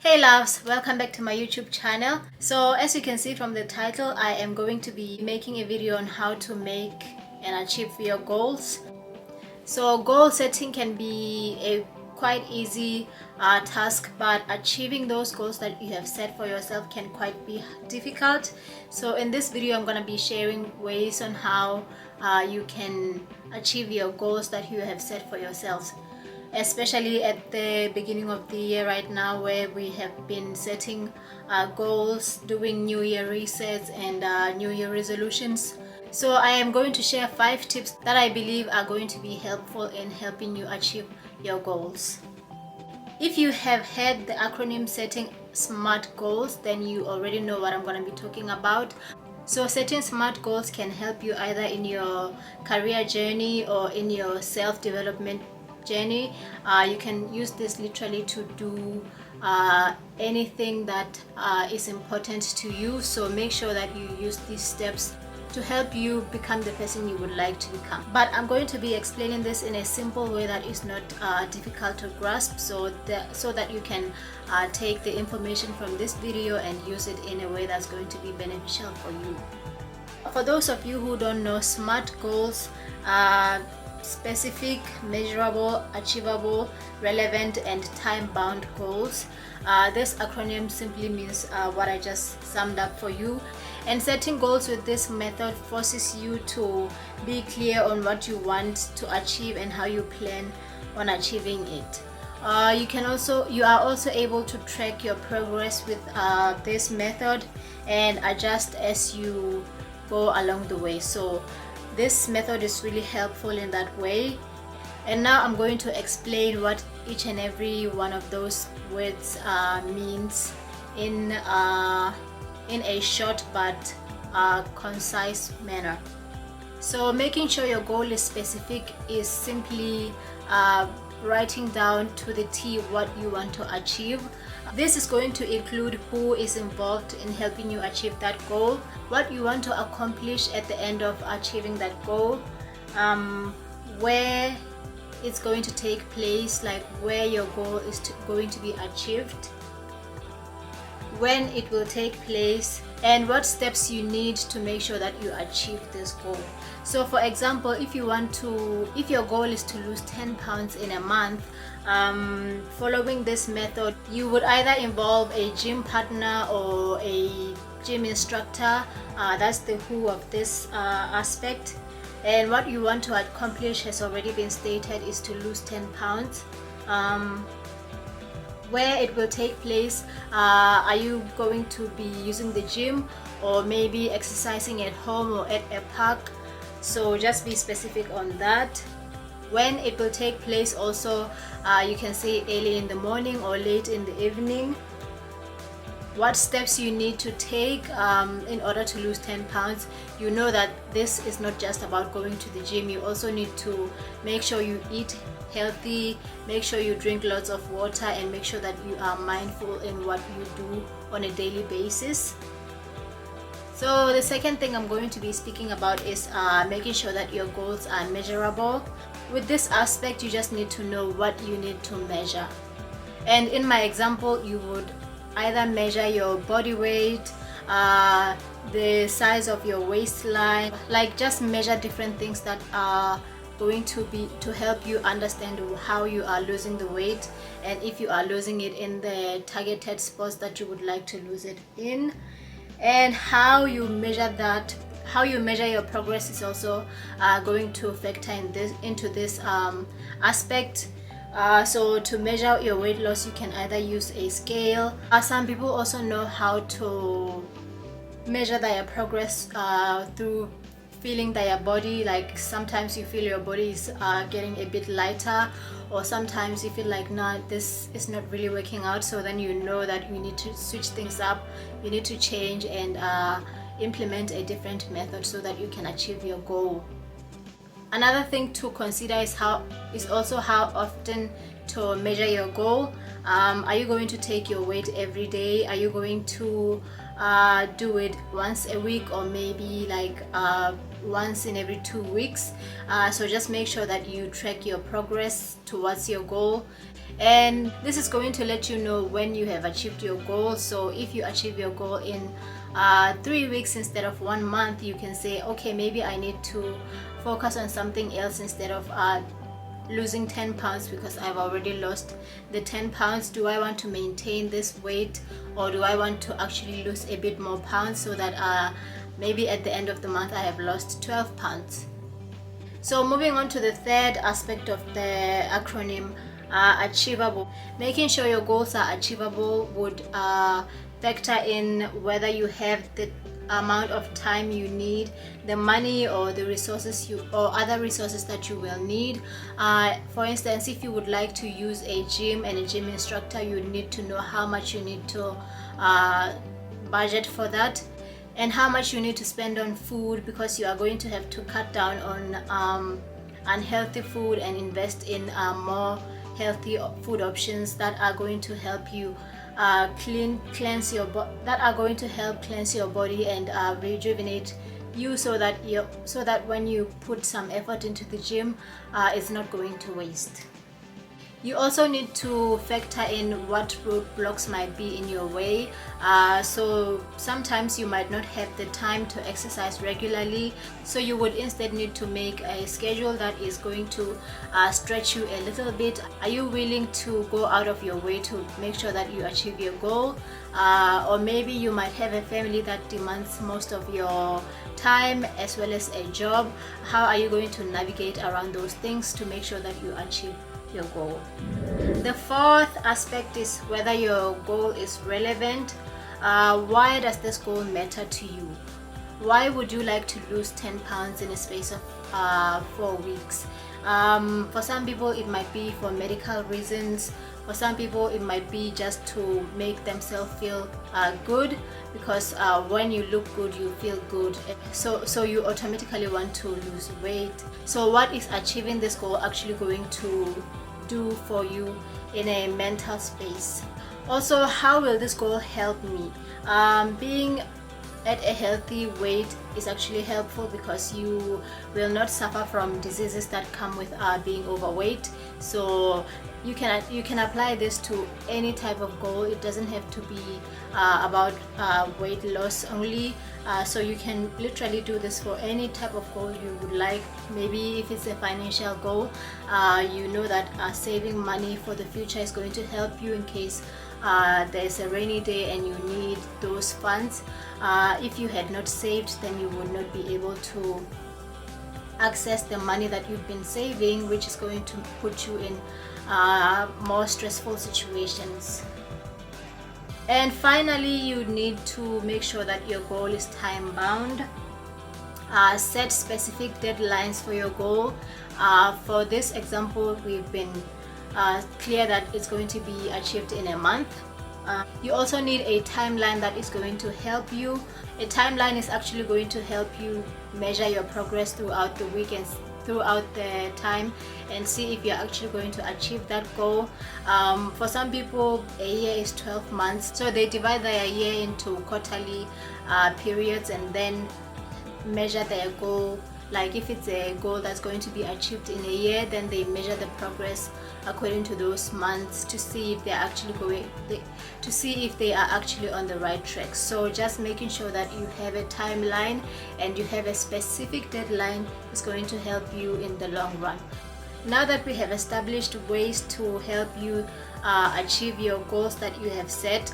Hey loves, welcome back to my YouTube channel. So as you can see from the title, I am going to be making a video on how to make and achieve your goals. So goal setting can be a quite easy task, but achieving those goals that you have set for yourself can quite be difficult. So in this video, I'm going to be sharing ways on how you can achieve your goals that you have set for yourselves, especially at the beginning of the year right now, where we have been setting goals, doing new year resets and new year resolutions. So I am going to share 5 tips that I believe are going to be helpful in helping you achieve your goals. If you have heard the acronym setting SMART goals, then you already know what I'm going to be talking about. So setting SMART goals can help you either in your career journey or in your self-development journey. You can use this literally to do anything that is important to you. So make sure that you use these steps to help you become the person you would like to become. But I'm going to be explaining this in a simple way that is not difficult to grasp, so that you can take the information from this video and use it in a way that's going to be beneficial for you. For those of you who don't know, SMART goals are specific, measurable, achievable, relevant, and time-bound goals. This acronym simply means what I just summed up for you. And setting goals with this method forces you to be clear on what you want to achieve and how you plan on achieving it. You are also able to track your progress with this method and adjust as you go along the way. So this method is really helpful in that way. And now I'm going to explain what each and every one of those words means in a short but concise manner. So making sure your goal is specific is simply writing down to the T what you want to achieve. This is going to include who is involved in helping you achieve that goal, what you want to accomplish at the end of achieving that goal, where it's going to take place, like where your goal is going to be achieved, when it will take place, and what steps you need to make sure that you achieve this goal. So for example, if your goal is to lose 10 pounds in a month, following this method, you would either involve a gym partner or a gym instructor. That's the who of this aspect. And what you want to accomplish has already been stated, is to lose 10 pounds. Where it will take place, are you going to be using the gym or maybe exercising at home or at a park? So just be specific on that. When it will take place also, you can say early in the morning or late in the evening. What steps you need to take in order to lose 10 pounds. You know that this is not just about going to the gym. You also need to make sure you eat healthy, make sure you drink lots of water, and make sure that you are mindful in what you do on a daily basis. So the second thing I'm going to be speaking about is making sure that your goals are measurable. With this aspect, you just need to know what you need to measure. And in my example, you would either measure your body weight, the size of your waistline, like just measure different things that are going to help you understand how you are losing the weight, and if you are losing it in the targeted spots that you would like to lose it in. And how you measure your progress is also going to factor into this aspect. So to measure your weight loss, you can either use a scale. Some people also know how to measure their progress through feeling their body. Like sometimes you feel your body is getting a bit lighter, or sometimes you feel like, nah, this is not really working out. So then you know that you need to switch things up, you need to change and implement a different method so that you can achieve your goal. Another thing to consider is also how often to measure your goal. Are you going to take your weight every day? Are you going to do it once a week, or maybe like once in every 2 weeks? So just make sure that you track your progress towards your goal. and this is going to let you know when you have achieved your goal. So if you achieve your goal in 3 weeks instead of 1 month, you can say, okay, maybe I need to focus on something else instead of losing 10 pounds because I've already lost the 10 pounds. Do I want to maintain this weight, or do I want to actually lose a bit more pounds so that maybe at the end of the month I have lost 12 pounds. So moving on to the third aspect of the acronym, achievable. Making sure your goals are achievable would factor in whether you have the amount of time you need, the money or the resources or other resources that you will need. For instance, if you would like to use a gym and a gym instructor, you need to know how much you need to budget for that, and how much you need to spend on food, because you are going to have to cut down on unhealthy food and invest in more healthy food options that are going to help you cleanse your body and rejuvenate you, so that when you put some effort into the gym, it's not going to waste. You also need to factor in what roadblocks might be in your way. So sometimes you might not have the time to exercise regularly, so you would instead need to make a schedule that is going to stretch you a little bit. Are you willing to go out of your way to make sure that you achieve your goal? Or maybe you might have a family that demands most of your time as well as a job. How are you going to navigate around those things to make sure that you achieve your goal? The fourth aspect is whether your goal is relevant. Why does this goal matter to you? Why would you like to lose 10 pounds in a space of 4 weeks? For some people it might be for medical reasons. For some people it might be just to make themselves feel good, because when you look good you feel good, so you automatically want to lose weight. So what is achieving this goal actually going to do for you in a mental space? Also, how will this goal help me? Being at a healthy weight is actually helpful because you will not suffer from diseases that come with being overweight. So you can apply this to any type of goal. It doesn't have to be about weight loss only. So you can literally do this for any type of goal you would like. Maybe if it's a financial goal, you know that saving money for the future is going to help you in case there's a rainy day and you need those funds. If you had not saved, then you would not be able to access the money that you've been saving, which is going to put you in more stressful situations. And finally, you need to make sure that your goal is time bound. Set specific deadlines for your goal. For this example, we've been clear that it's going to be achieved in a month. You also need a timeline that is going to help you. A timeline is actually going to help you measure your progress throughout the week and throughout the time, and see if you're actually going to achieve that goal. For some people, a year is 12 months, so they divide their year into quarterly periods and then measure their goal. Like if it's a goal that's going to be achieved in a year, then they measure the progress according to those months to see if they're actually on the right track. So just making sure that you have a timeline and you have a specific deadline is going to help you in the long run. Now that we have established ways to help you achieve your goals that you have set,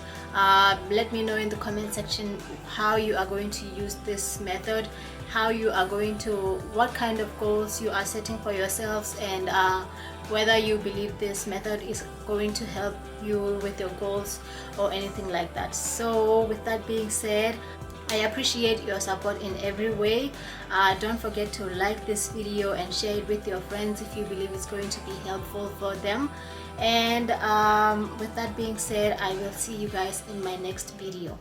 let me know in the comment section how you are going to use this method, what kind of goals you are setting for yourselves, and whether you believe this method is going to help you with your goals or anything like that. So with that being said, I appreciate your support in every way. Don't forget to like this video and share it with your friends if you believe it's going to be helpful for them. And with that being said, I will see you guys in my next video.